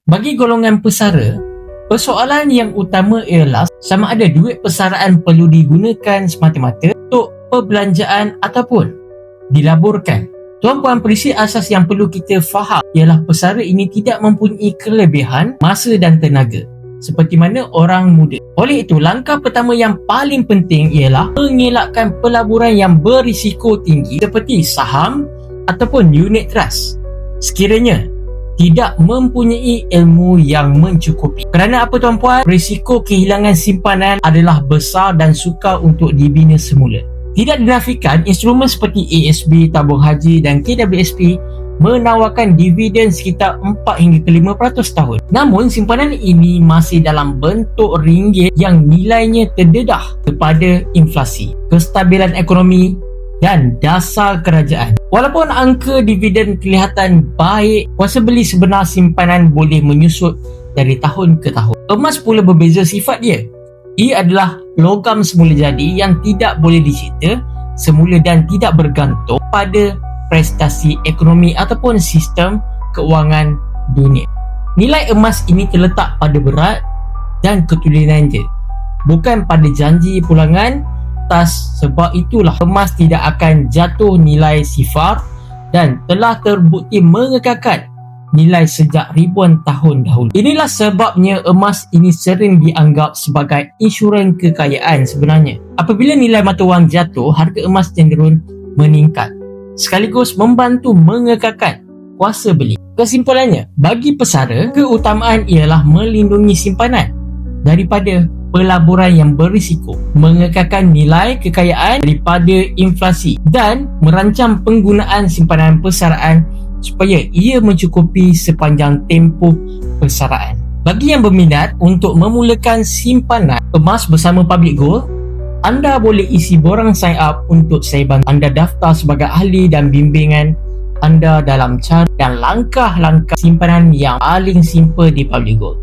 Bagi golongan pesara, persoalan yang utama ialah sama ada duit persaraan perlu digunakan semata-mata untuk perbelanjaan ataupun dilaburkan. Tuan-puan, prinsip asas yang perlu kita faham ialah pesara ini tidak mempunyai kelebihan masa dan tenaga seperti mana orang muda. Oleh itu, langkah pertama yang paling penting ialah mengelakkan pelaburan yang berisiko tinggi seperti saham ataupun unit trust sekiranya tidak mempunyai ilmu yang mencukupi. Kerana apa tuan-puan? Risiko kehilangan simpanan adalah besar dan sukar untuk dibina semula. Tidak dinafikan, instrumen seperti ASB, tabung haji dan KWSP menawarkan dividen sekitar 4 hingga ke 5% tahun. Namun, simpanan ini masih dalam bentuk ringgit yang nilainya terdedah kepada inflasi, kestabilan ekonomi dan dasar kerajaan. Walaupun angka dividen kelihatan baik, kuasa beli sebenar simpanan boleh menyusut dari tahun ke tahun. Emas pula berbeza sifat dia. Ia adalah logam semula jadi yang tidak boleh disita semula dan tidak bergantung pada prestasi ekonomi ataupun sistem keuangan dunia. Nilai emas ini terletak pada berat dan ketulinan dia, bukan pada janji pulangan. Sebab itulah emas tidak akan jatuh nilai sifar dan telah terbukti mengekalkan nilai sejak ribuan tahun dahulu. Inilah sebabnya emas ini sering dianggap sebagai insurans kekayaan sebenarnya. Apabila nilai mata wang jatuh, harga emas cenderung meningkat, sekaligus membantu mengekalkan kuasa beli. Kesimpulannya, bagi pesara, keutamaan ialah melindungi simpanan daripada pelaburan yang berisiko, mengekalkan nilai kekayaan daripada inflasi dan merancang penggunaan simpanan persaraan supaya ia mencukupi sepanjang tempoh persaraan. Bagi yang berminat untuk memulakan simpanan emas bersama Public Gold, anda boleh isi borang sign up untuk saya bantu anda daftar sebagai ahli dan bimbingan anda dalam cara dan langkah-langkah simpanan yang paling simple di Public Gold.